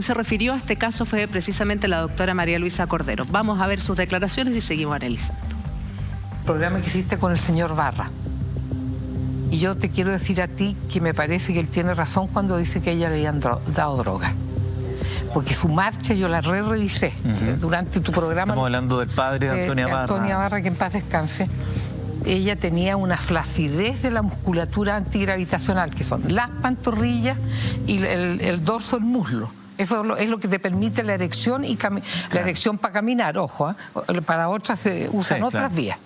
Se refirió a este caso fue precisamente la doctora María Luisa Cordero. Vamos a ver sus declaraciones y seguimos analizando. El programa que hiciste con el señor Barra. Y yo te quiero decir a ti que me parece que él tiene razón cuando dice que a ella le habían dado droga. Porque su marcha yo la revisé durante tu programa. Estamos hablando del padre de Antonia Barra. Antonia Barra, que en paz descanse. Ella tenía una flacidez de la musculatura antigravitacional, que son las pantorrillas y el dorso del muslo. Eso es lo que te permite la erección y la erección para caminar, ojo, para otras se usan otras vías.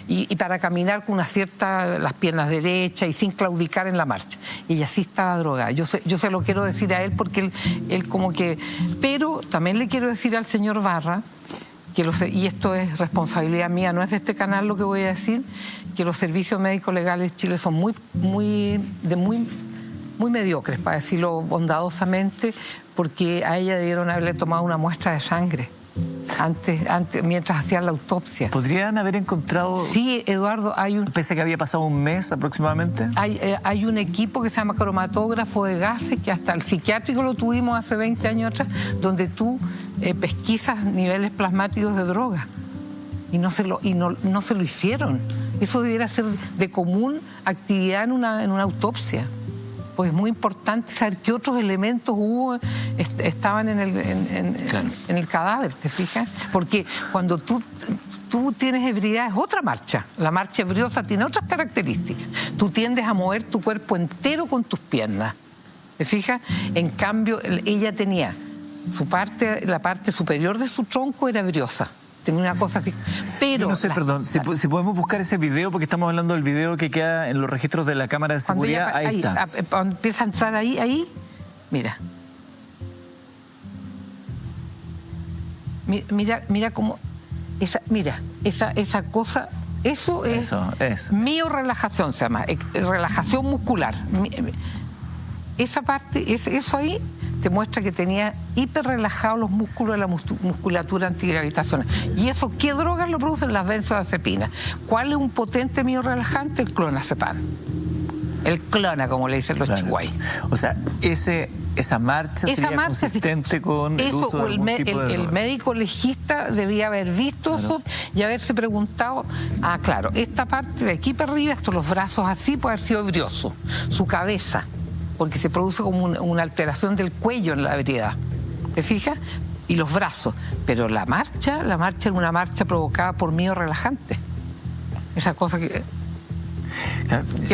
Y para caminar con una cierta, las piernas derechas y sin claudicar en la marcha. Ella sí estaba drogada. Yo se lo quiero decir a él porque él como que... Pero también le quiero decir al señor Barra, y esto es responsabilidad mía, no es de este canal lo que voy a decir, que los servicios médicos legales de Chile son muy mediocres, para decirlo bondadosamente, porque a ella debieron haberle tomado una muestra de sangre mientras hacían la autopsia. ¿Podrían haber encontrado...? Sí, Eduardo, Pese a que había pasado un mes aproximadamente. Hay un equipo que se llama cromatógrafo de gases, que hasta el psiquiátrico lo tuvimos hace 20 años atrás, donde tú pesquisas niveles plasmáticos de droga. Y no se lo hicieron. Eso debiera ser de común actividad en una autopsia. Pues es muy importante saber qué otros elementos estaban en el cadáver, ¿te fijas? Porque cuando tú tienes ebriedad es otra marcha. La marcha ebriosa tiene otras características. Tú tiendes a mover tu cuerpo entero con tus piernas, ¿te fijas? En cambio, ella tenía la parte superior de su tronco era ebriosa. Tenía una cosa así, pero... No sé, perdón, si podemos buscar ese video, porque estamos hablando del video que queda en los registros de la cámara de seguridad. Ahí está. Cuando empieza a entrar ahí, mira. Mira cómo... Esa cosa... Eso es miorrelajación, se llama, relajación muscular. Esa parte, eso ahí... te muestra que tenía hiperrelajados los músculos de la musculatura antigravitacional. ¿Y eso qué drogas lo producen? Las benzodiazepinas. ¿Cuál es un potente miorrelajante? El clonazepam. El clona, como le dicen los chihuahuas. O sea, esa marcha sería consistente con el uso de algún tipo de droga. El médico legista debía haber visto eso y haberse preguntado, claro, esta parte de aquí para arriba, los brazos así, puede haber sido ebrioso. Su cabeza, porque se produce como una alteración del cuello en la ebriedad, ¿te fijas? Y los brazos, pero la marcha era una marcha provocada por miorrelajante. Esa cosa que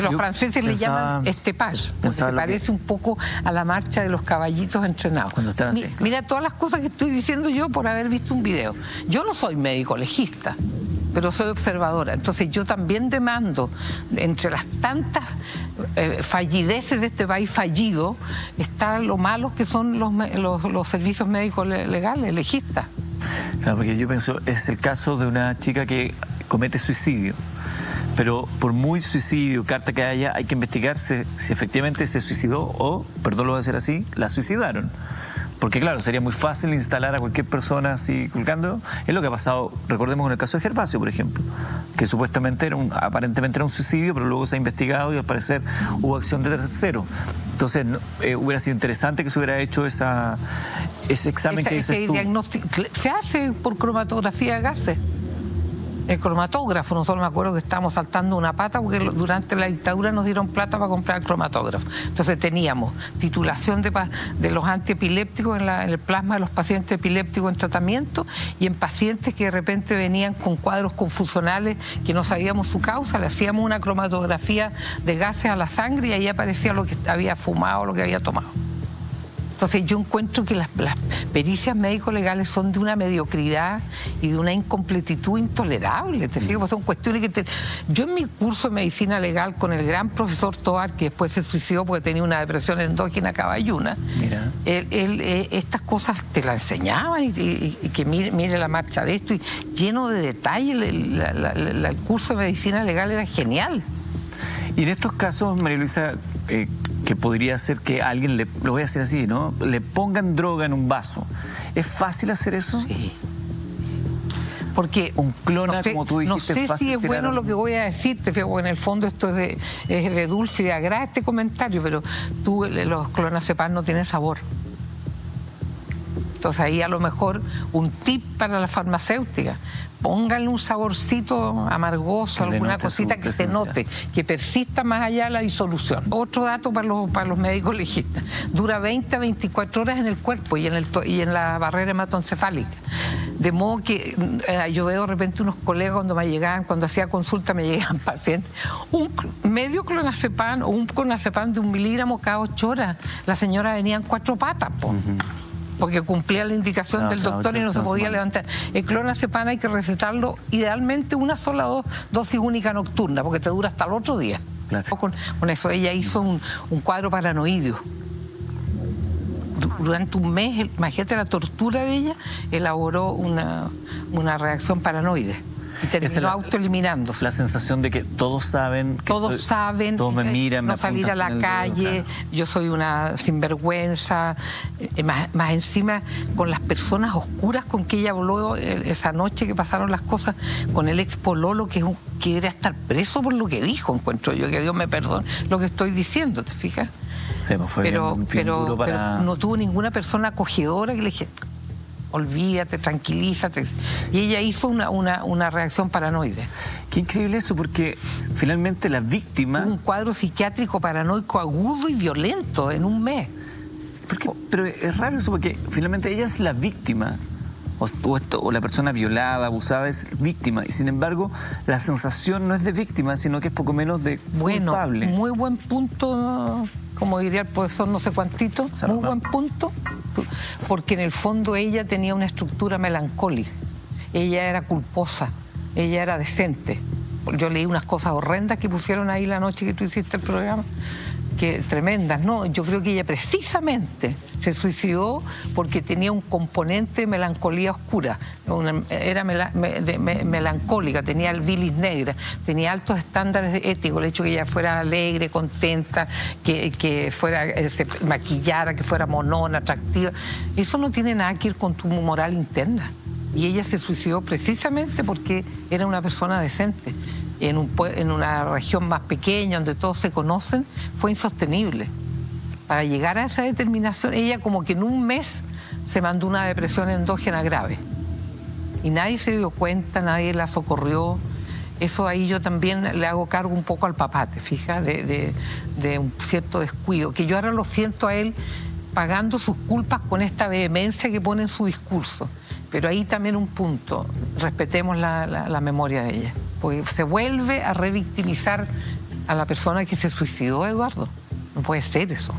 los franceses le llaman estepage, porque se parece un poco a la marcha de los caballitos entrenados. Cuando están así, mira todas las cosas que estoy diciendo yo por haber visto un video. Yo no soy médico legista, pero soy observadora. Entonces yo también demando, entre las tantas fallideces de este país fallido, está lo malos que son los servicios médicos legales, legistas. Claro, porque yo pienso, es el caso de una chica que comete suicidio. Pero por muy suicidio, carta que haya, hay que investigar si efectivamente se suicidó o, perdón lo voy a decir así, la suicidaron. Porque claro, sería muy fácil instalar a cualquier persona así colgando. Es lo que ha pasado, recordemos en el caso de Gervasio, por ejemplo, que supuestamente aparentemente era un suicidio, pero luego se ha investigado y al parecer hubo acción de tercero. Entonces hubiera sido interesante que se hubiera hecho ese examen que dices tú. Se hace por cromatografía de gases. El cromatógrafo, nosotros me acuerdo que estábamos saltando una pata porque durante la dictadura nos dieron plata para comprar el cromatógrafo. Entonces teníamos titulación de los antiepilépticos en el plasma de los pacientes epilépticos en tratamiento y en pacientes que de repente venían con cuadros confusionales que no sabíamos su causa, le hacíamos una cromatografía de gases a la sangre y ahí aparecía lo que había fumado, lo que había tomado. Entonces yo encuentro que las pericias médico-legales son de una mediocridad y de una incompletitud intolerable. Te digo, son cuestiones que yo en mi curso de medicina legal con el gran profesor Tovar, que después se suicidó porque tenía una depresión endógena caballuna, estas cosas te las enseñaban y que mire la marcha de esto, y lleno de detalle. El curso de medicina legal era genial. Y en estos casos, María Luisa, que podría ser que alguien, lo voy a decir así, ¿no?, le pongan droga en un vaso. ¿Es fácil hacer eso? Sí. Porque un clona, como tú dijiste, no sé si es bueno lo que voy a decirte, porque en el fondo esto es de dulce y de agrada este comentario, pero los clonazepam no tienen sabor. Entonces ahí a lo mejor un tip para la farmacéutica, pónganle un saborcito amargoso, alguna cosita que se note, que persista más allá de la disolución. Otro dato para los médicos legistas: dura 20 a 24 horas en el cuerpo y en la barrera hematoencefálica. De modo que yo veo de repente unos colegas cuando hacía consulta me llegaban pacientes, medio clonazepam o un clonazepam de 1 miligramo cada 8 horas. La señora venía en 4 patas, porque cumplía la indicación del doctor y no se podía levantar. El clonazepam hay que recetarlo idealmente una sola dosis única nocturna, porque te dura hasta el otro día. Claro. Con eso ella hizo un cuadro paranoideo. Durante un mes, imagínate la tortura de ella, elaboró una reacción paranoide. Y terminó autoeliminándose. La sensación de que todos saben. Todos saben. Todos me miran, no salir a la calle, claro. Yo soy una sinvergüenza. Más encima, con las personas oscuras con que ella habló esa noche que pasaron las cosas, con el ex pololo que quería estar preso por lo que dijo, encuentro yo, que Dios me perdone lo que estoy diciendo, ¿te fijas? Sí, fue pero no tuvo ninguna persona acogedora que le dije: olvídate, tranquilízate. Y ella hizo una reacción paranoide. Qué increíble eso, porque finalmente la víctima... Un cuadro psiquiátrico paranoico agudo y violento en un mes. Pero es raro eso, porque finalmente ella es la víctima, o la persona violada, abusada es víctima, y sin embargo la sensación no es de víctima, sino que es poco menos de culpable. Muy buen punto, como diría el profesor no sé cuantito, muy buen punto, porque en el fondo ella tenía una estructura melancólica, ella era culposa, ella era decente. Yo leí unas cosas horrendas que pusieron ahí la noche que tú hiciste el programa, que tremendas, ¿no? Yo creo que ella precisamente se suicidó porque tenía un componente de melancolía oscura, era melancólica, tenía el bilis negra, tenía altos estándares éticos, el hecho de que ella fuera alegre, contenta, que fuera, se maquillara, que fuera monona, atractiva, eso no tiene nada que ver con tu moral interna. Y ella se suicidó precisamente porque era una persona decente. En una región más pequeña, donde todos se conocen, fue insostenible. Para llegar a esa determinación, ella como que en un mes se mandó una depresión endógena grave. Y nadie se dio cuenta, nadie la socorrió. Eso ahí yo también le hago cargo un poco al papá, ¿te fijas? De un cierto descuido, que yo ahora lo siento a él pagando sus culpas con esta vehemencia que pone en su discurso. Pero ahí también un punto, respetemos la memoria de ella. Porque se vuelve a revictimizar a la persona que se suicidó, Eduardo. No puede ser eso.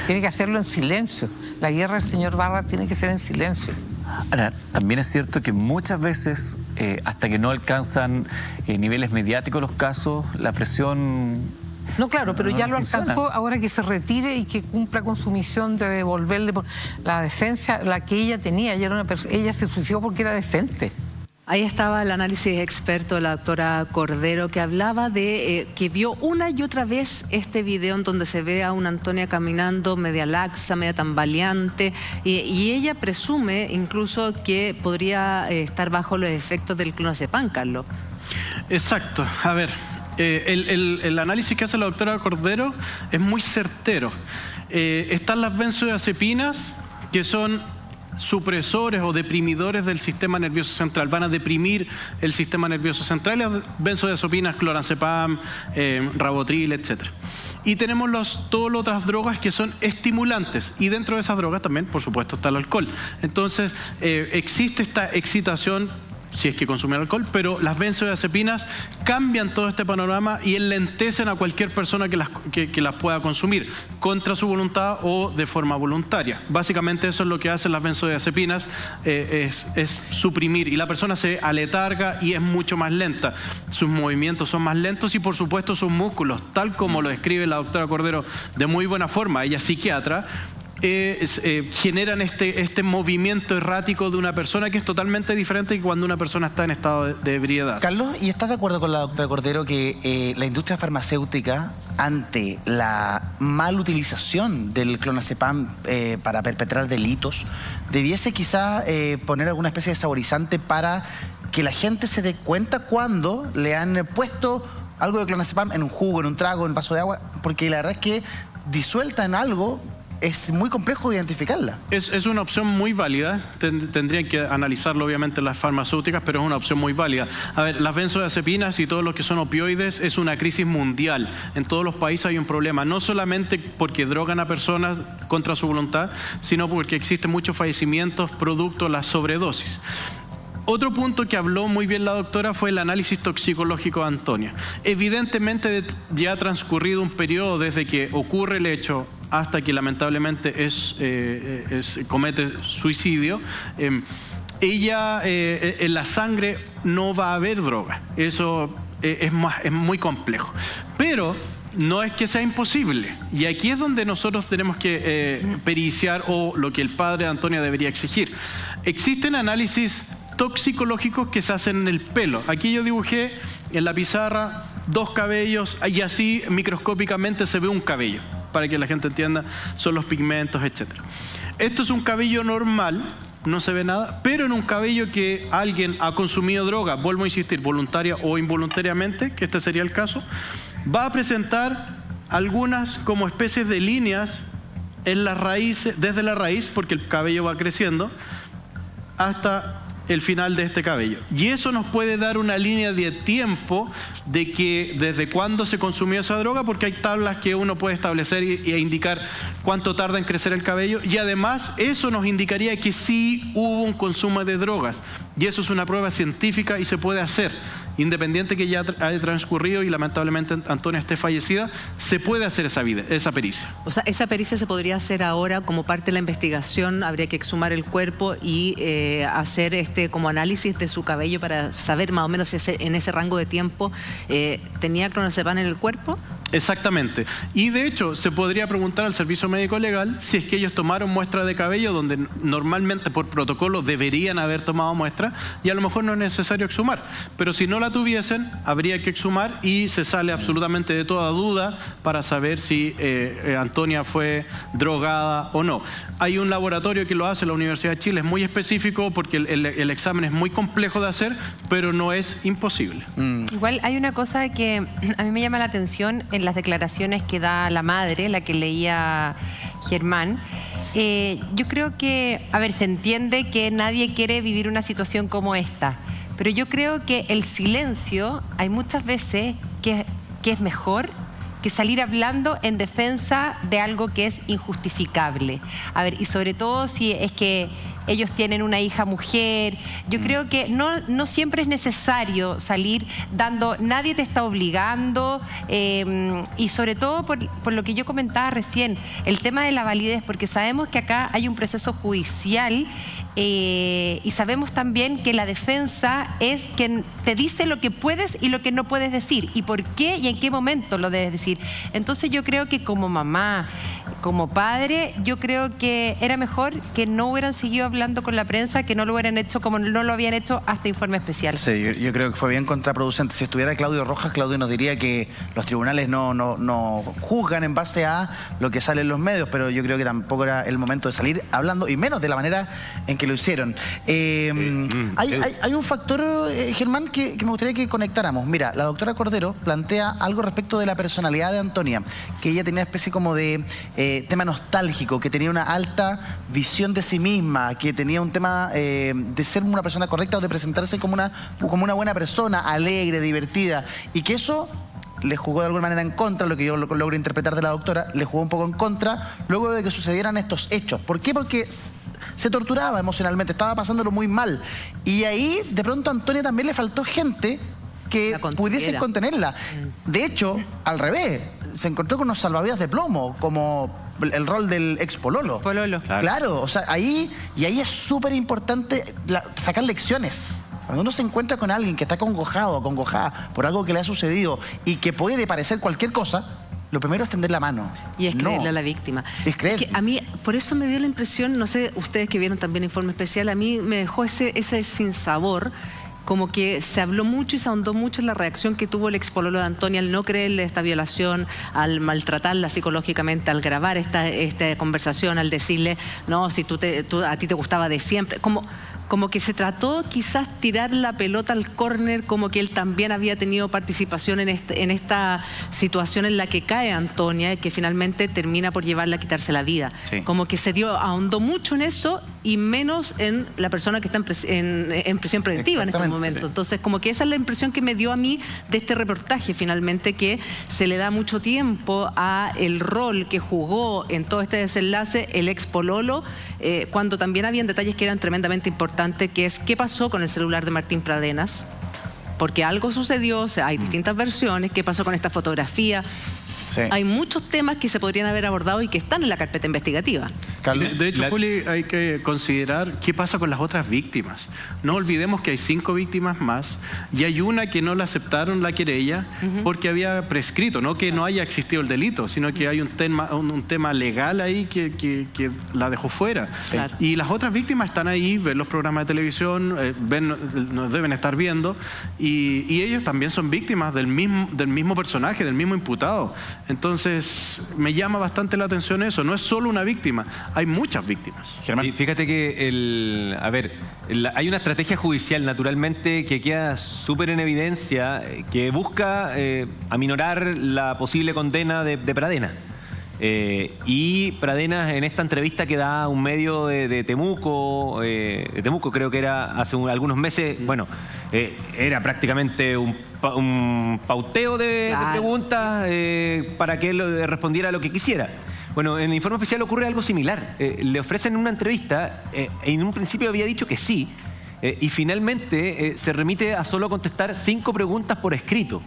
Tiene que hacerlo en silencio. La guerra del señor Barra tiene que ser en silencio. Ahora, también es cierto que muchas veces, hasta que no alcanzan niveles mediáticos los casos, la presión... No, claro, pero ya lo alcanzó, ahora que se retire y que cumpla con su misión de devolverle la decencia, la que ella tenía. Ella se suicidó porque era decente. Ahí estaba el análisis experto de la doctora Cordero, que hablaba de que vio una y otra vez este video en donde se ve a una Antonia caminando media laxa, media tambaleante, y ella presume incluso que podría estar bajo los efectos del clonazepam, Carlos. Exacto. A ver, el análisis que hace la doctora Cordero es muy certero. Están las benzodiazepinas, que son supresores o deprimidores del sistema nervioso central, van a deprimir el sistema nervioso central, las benzodiazepinas, clonazepam, rabotril, etc. Y tenemos todas las otras drogas que son estimulantes, y dentro de esas drogas también, por supuesto, está el alcohol. Entonces, existe esta excitación si es que consumen alcohol, pero las benzodiazepinas cambian todo este panorama y enlentecen a cualquier persona que las pueda consumir, contra su voluntad o de forma voluntaria. Básicamente eso es lo que hacen las benzodiazepinas, es suprimir, y la persona se aletarga y es mucho más lenta. Sus movimientos son más lentos y por supuesto sus músculos, tal como lo describe la doctora Cordero de muy buena forma, ella es psiquiatra, generan este movimiento errático de una persona que es totalmente diferente que cuando una persona está en estado de ebriedad. Carlos, ¿y estás de acuerdo con la doctora Cordero que la industria farmacéutica, ante la mal utilización del clonazepam para perpetrar delitos, debiese quizás poner alguna especie de saborizante para que la gente se dé cuenta cuando le han puesto algo de clonazepam en un jugo, en un trago, en un vaso de agua? Porque la verdad es que disuelta en algo es muy complejo identificarla. Es una opción muy válida. Tendrían que analizarlo obviamente las farmacéuticas, pero es una opción muy válida. A ver, las benzodiazepinas y todo lo que son opioides es una crisis mundial. En todos los países hay un problema, no solamente porque drogan a personas contra su voluntad, sino porque existen muchos fallecimientos producto de la sobredosis. Otro punto que habló muy bien la doctora fue el análisis toxicológico de Antonia. Evidentemente ya ha transcurrido un periodo desde que ocurre el hecho hasta que lamentablemente comete suicidio. Ella, en la sangre no va a haber droga. Eso es muy complejo. Pero no es que sea imposible. Y aquí es donde nosotros tenemos que periciar, o lo que el padre de Antonia debería exigir. Existen análisis toxicológicos que se hacen en el pelo. Aquí yo dibujé en la pizarra 2 cabellos y así microscópicamente se ve un cabello, para que la gente entienda, son los pigmentos, etc. Esto es un cabello normal, no se ve nada, pero en un cabello que alguien ha consumido droga, vuelvo a insistir, voluntaria o involuntariamente, que este sería el caso, va a presentar algunas como especies de líneas en las raíces, desde la raíz, porque el cabello va creciendo, hasta el final de este cabello. Y eso nos puede dar una línea de tiempo de que desde cuándo se consumió esa droga, porque hay tablas que uno puede establecer e indicar cuánto tarda en crecer el cabello, y además eso nos indicaría que sí hubo un consumo de drogas, y eso es una prueba científica y se puede hacer. Independiente que ya haya transcurrido y lamentablemente Antonia esté fallecida, se puede hacer esa pericia. O sea, esa pericia se podría hacer ahora como parte de la investigación. Habría que exhumar el cuerpo y hacer como análisis de su cabello para saber más o menos si en ese rango de tiempo tenía clonazepam en el cuerpo. Exactamente. Y de hecho, se podría preguntar al Servicio Médico Legal si es que ellos tomaron muestra de cabello, donde normalmente por protocolo deberían haber tomado muestra, y a lo mejor no es necesario exhumar. Pero si no la tuviesen, habría que exhumar y se sale absolutamente de toda duda para saber si Antonia fue drogada o no. Hay un laboratorio que lo hace, la Universidad de Chile, es muy específico porque el examen es muy complejo de hacer, pero no es imposible. Igual hay una cosa que a mí me llama la atención en las declaraciones que da la madre, la que leía Germán. Yo creo que, a ver, se entiende que nadie quiere vivir una situación como esta, pero yo creo que el silencio hay muchas veces que es mejor que salir hablando en defensa de algo que es injustificable. A ver, y sobre todo si es que ellos tienen una hija mujer. Yo creo que no siempre es necesario salir dando, nadie te está obligando, y sobre todo por lo que yo comentaba recién, el tema de la validez, porque sabemos que acá hay un proceso judicial, y sabemos también que la defensa es quien te dice lo que puedes y lo que no puedes decir, y por qué y en qué momento lo debes decir. Entonces yo creo que como mamá, como padre, yo creo que era mejor que no hubieran seguido hablando con la prensa, que no lo hubieran hecho como no lo habían hecho hasta informe especial. Sí, yo creo que fue bien contraproducente. Si estuviera Claudio Rojas, Claudio nos diría que los tribunales no juzgan en base a lo que sale en los medios, pero yo creo que tampoco era el momento de salir hablando, y menos de la manera en que lo hicieron. Hay un factor, Germán, que me gustaría que conectáramos. Mira, la doctora Cordero plantea algo respecto de la personalidad de Antonia, que ella tenía una especie como de tema nostálgico, que tenía una alta visión de sí misma, que tenía un tema de ser una persona correcta o de presentarse como una buena persona, alegre, divertida, y que eso le jugó de alguna manera en contra, lo que yo logro interpretar de la doctora, le jugó un poco en contra luego de que sucedieran estos hechos. ¿Por qué? Porque se torturaba emocionalmente, estaba pasándolo muy mal. Y ahí, de pronto, a Antonia también le faltó gente que pudiese contenerla. De hecho, al revés, se encontró con unos salvavidas de plomo, como el rol del ex pololo. Claro, o sea, ahí es súper importante sacar lecciones. Cuando uno se encuentra con alguien que está acongojado, acongojada por algo que le ha sucedido y que puede parecer cualquier cosa, lo primero es tender la mano. Y es creerle a la víctima. Es creer. A mí, por eso me dio la impresión, no sé, ustedes que vieron también Informe Especial, a mí me dejó ese sinsabor, como que se habló mucho y se ahondó mucho en la reacción que tuvo el expololo de Antonia al no creerle esta violación, al maltratarla psicológicamente, al grabar esta conversación, al decirle, no, si a ti te gustaba de siempre, como como que se trató quizás tirar la pelota al córner, como que él también había tenido participación en esta situación en la que cae Antonia, y que finalmente termina por llevarla a quitarse la vida. Sí. Como que ahondó mucho en eso y menos en la persona que está en prisión preventiva en estos momentos. Entonces, como que esa es la impresión que me dio a mí de este reportaje, finalmente, que se le da mucho tiempo a el rol que jugó en todo este desenlace el ex pololo, cuando también habían detalles que eran tremendamente importantes, que es qué pasó con el celular de Martín Pradenas, porque algo sucedió, o sea, hay distintas versiones, qué pasó con esta fotografía. Sí. Hay muchos temas que se podrían haber abordado y que están en la carpeta investigativa. De hecho, Juli, hay que considerar qué pasa con las otras víctimas. No olvidemos que hay 5 víctimas más y hay una que no la aceptaron la querella porque había prescrito, no que no haya existido el delito, sino que hay un tema legal ahí que la dejó fuera. Sí. Claro. Y las otras víctimas están ahí, ven los programas de televisión, nos deben estar viendo, y ellos también son víctimas del mismo personaje, del mismo imputado. Entonces, me llama bastante la atención eso. No es solo una víctima, hay muchas víctimas. Germán. Y fíjate que hay una estrategia judicial, naturalmente, que queda súper en evidencia, que busca aminorar la posible condena de Pradenas. Y Pradenas, en esta entrevista que da a un medio de Temuco, creo que era hace algunos meses, bueno, era prácticamente un pauteo de preguntas para que él respondiera a lo que quisiera. Bueno, en el informe especial ocurre algo similar. Le ofrecen una entrevista, en un principio había dicho que sí, y finalmente se remite a solo contestar 5 preguntas por escrito.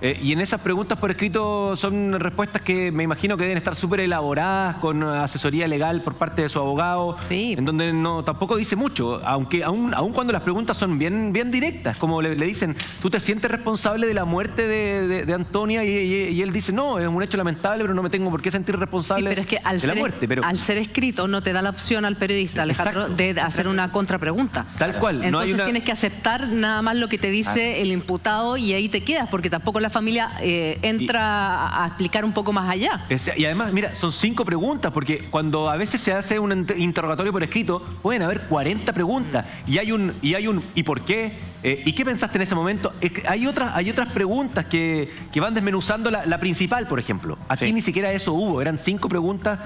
Y en esas preguntas por escrito son respuestas que me imagino que deben estar súper elaboradas, con asesoría legal por parte de su abogado, en donde tampoco dice mucho, aunque aún cuando las preguntas son bien directas, como le dicen, ¿tú te sientes responsable de la muerte de Antonia? Y él dice, no, es un hecho lamentable, pero no me tengo por qué sentir responsable pero es que de la muerte. Pero al ser escrito no te da la opción al periodista, Alejandro, de hacer una contrapregunta. Tal cual. Entonces tienes que aceptar nada más lo que te dice el imputado y ahí te quedas, porque tampoco la familia entra a explicar un poco más allá. Y además, mira, son 5 preguntas, porque cuando a veces se hace un interrogatorio por escrito, pueden haber 40 preguntas. Y hay un ¿y por qué? ¿Y qué pensaste en ese momento? Hay otras preguntas que van desmenuzando la principal, por ejemplo. Aquí ni siquiera eso hubo. Eran 5 preguntas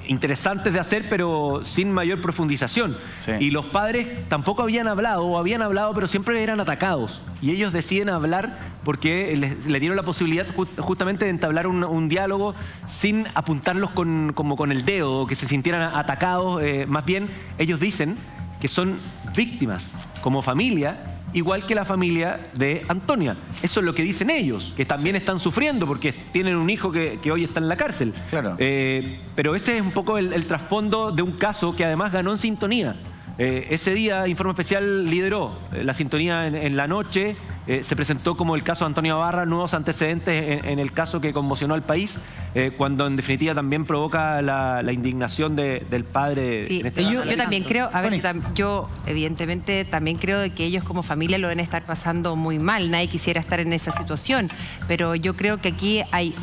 interesantes de hacer, pero sin mayor profundización. Sí. Y los padres tampoco habían hablado, o habían hablado, pero siempre eran atacados. Y ellos deciden hablar porque le dieron la posibilidad justamente de entablar un diálogo sin apuntarlos como con el dedo, o que se sintieran atacados. Más bien, ellos dicen que son víctimas como familia, igual que la familia de Antonia. Eso es lo que dicen ellos, que también están sufriendo porque tienen un hijo que hoy está en la cárcel. Claro. Pero ese es un poco el trasfondo de un caso que además ganó en sintonía. Ese día Informe Especial lideró la sintonía en la noche, se presentó como el caso de Antonia Barra, nuevos antecedentes en el caso que conmocionó al país, cuando en definitiva también provoca la indignación del padre. Sí, en este yo también creo, yo evidentemente también creo de que ellos como familia lo deben estar pasando muy mal, nadie quisiera estar en esa situación, pero yo creo que aquí hay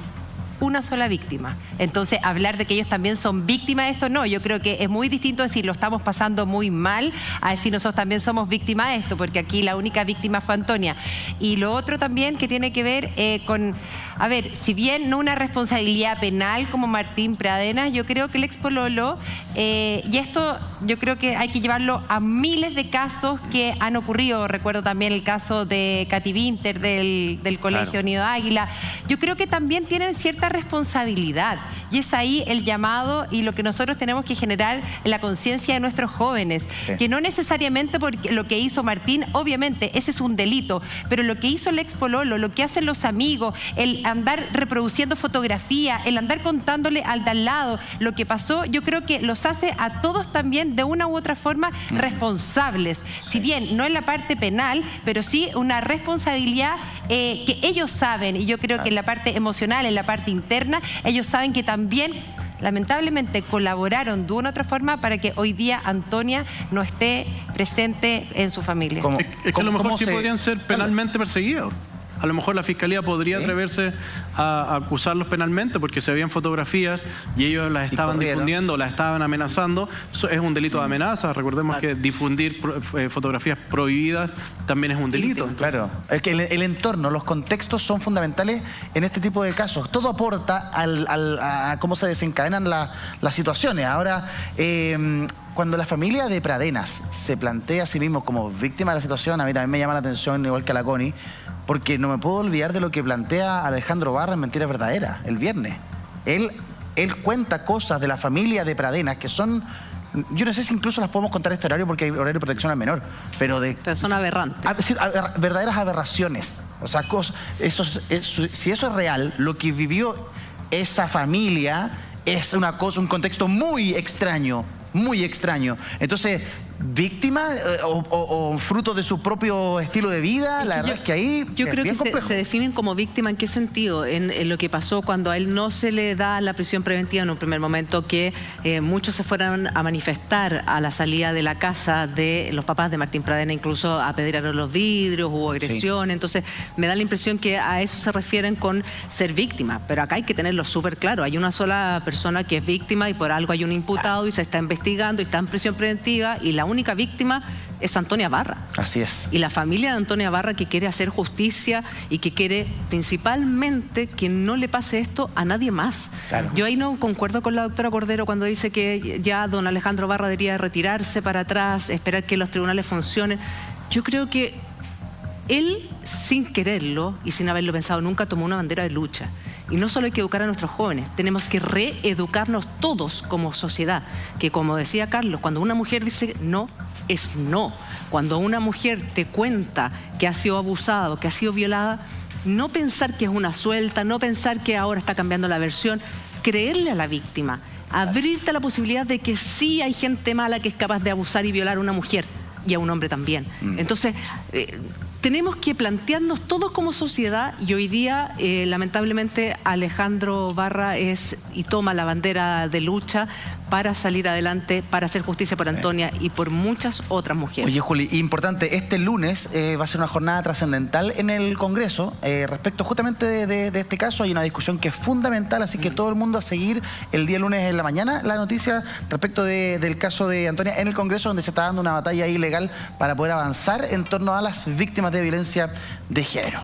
una sola víctima. Entonces, hablar de que ellos también son víctimas de esto, no. Yo creo que es muy distinto decir lo estamos pasando muy mal a decir nosotros también somos víctimas de esto, porque aquí la única víctima fue Antonia. Y lo otro también que tiene que ver con, a ver, si bien no una responsabilidad penal como Martín Pradenas, yo creo que el ex pololo, y esto yo creo que hay que llevarlo a miles de casos que han ocurrido. Recuerdo también el caso de Katy Winter del Colegio Nido Águila. Yo creo que también tienen cierta responsabilidad, y es ahí el llamado y lo que nosotros tenemos que generar en la conciencia de nuestros jóvenes, que no necesariamente porque lo que hizo Martín, obviamente ese es un delito, pero lo que hizo el ex pololo, lo que hacen los amigos, el andar reproduciendo fotografía, el andar contándole al de al lado lo que pasó, yo creo que los hace a todos también de una u otra forma responsables, si bien no en la parte penal, pero sí una responsabilidad que ellos saben, y yo creo que en la parte emocional, en la parte interna, ellos saben que también lamentablemente colaboraron de una u otra forma para que hoy día Antonia no esté presente en su familia. Es que a lo mejor sí podrían ser penalmente perseguidos. a lo mejor la Fiscalía podría atreverse a acusarlos penalmente porque se veían fotografías y ellos las estaban difundiendo, las estaban amenazando. Eso es un delito de amenaza. Recordemos que difundir fotografías prohibidas también es un delito. Claro, es que el entorno, los contextos son fundamentales en este tipo de casos. Todo aporta a cómo se desencadenan las situaciones. Ahora, cuando la familia de Pradenas se plantea a sí mismo como víctima de la situación, a mí también me llama la atención, igual que a la Connie, porque no me puedo olvidar de lo que plantea Alejandro Barra en Mentiras Verdaderas, el viernes. Él cuenta cosas de la familia de Pradenas que son... Yo no sé si incluso las podemos contar a este horario porque hay horario de protección al menor, pero son aberrantes. Verdaderas aberraciones. O sea, si eso es real, lo que vivió esa familia es un contexto muy extraño. Muy extraño. Entonces, víctima o fruto de su propio estilo de vida, la verdad es que ahí yo creo que se definen como víctima. ¿En qué sentido? En lo que pasó cuando a él no se le da la prisión preventiva en un primer momento, que muchos se fueron a manifestar a la salida de la casa de los papás de Martín Pradena, incluso apedrearon los vidrios, hubo agresión. Entonces me da la impresión que a eso se refieren con ser víctima, pero acá hay que tenerlo súper claro. Hay una sola persona que es víctima y por algo hay un imputado y se está investigando y está en prisión preventiva, y la única víctima es Antonia Barra. Así es. Y la familia de Antonia Barra, que quiere hacer justicia y que quiere principalmente que no le pase esto a nadie más. Claro. Yo ahí no concuerdo con la doctora Cordero cuando dice que ya don Alejandro Barra debería retirarse para atrás, esperar que los tribunales funcionen. Yo creo que él, sin quererlo y sin haberlo pensado nunca, tomó una bandera de lucha. Y no solo hay que educar a nuestros jóvenes, tenemos que reeducarnos todos como sociedad. Que como decía Carlos, cuando una mujer dice no, es no. Cuando una mujer te cuenta que ha sido abusada, que ha sido violada, no pensar que es una suelta, no pensar que ahora está cambiando la versión, creerle a la víctima, abrirte a la posibilidad de que sí hay gente mala que es capaz de abusar y violar a una mujer y a un hombre también. Entonces, tenemos que plantearnos todos como sociedad, y hoy día, lamentablemente, Alejandro Barra toma la bandera de lucha para salir adelante, para hacer justicia por Antonia y por muchas otras mujeres. Oye, Juli, importante, este lunes va a ser una jornada trascendental en el Congreso respecto justamente de este caso. Hay una discusión que es fundamental, así que todo el mundo a seguir el día lunes en la mañana la noticia respecto del caso de Antonia en el Congreso, donde se está dando una batalla ahí legal para poder avanzar en torno a las víctimas de violencia de género.